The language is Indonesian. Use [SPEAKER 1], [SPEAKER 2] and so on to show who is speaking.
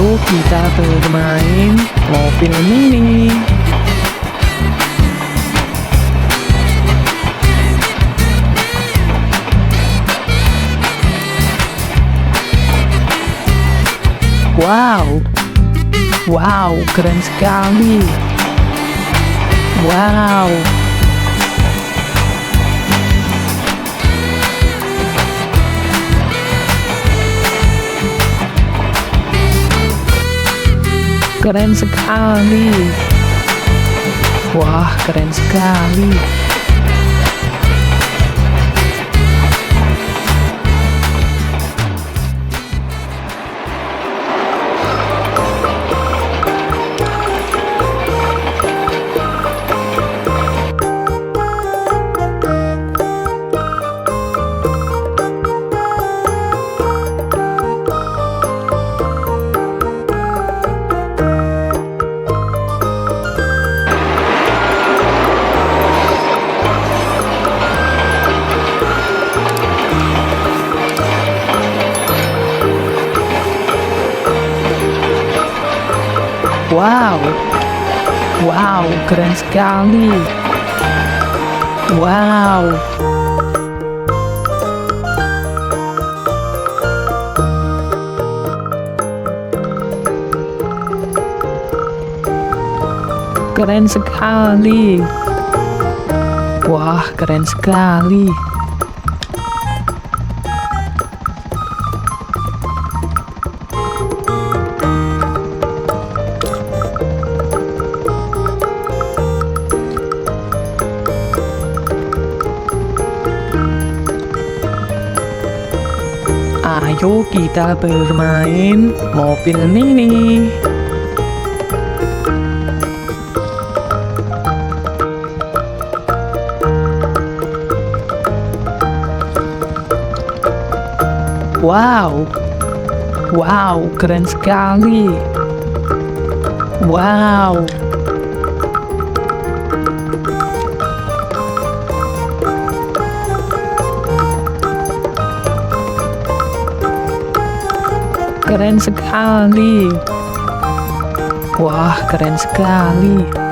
[SPEAKER 1] Ayo kita bermain mobil mini. Wow, wow, keren sekali. Wow, keren sekali. Wah, keren sekali. Wow, wow, keren sekali. Wow, keren sekali. Wah, keren sekali. Ayo kita bermain mobil mini. Wow, wow, keren sekali. Wow, keren sekali. Wah, keren sekali.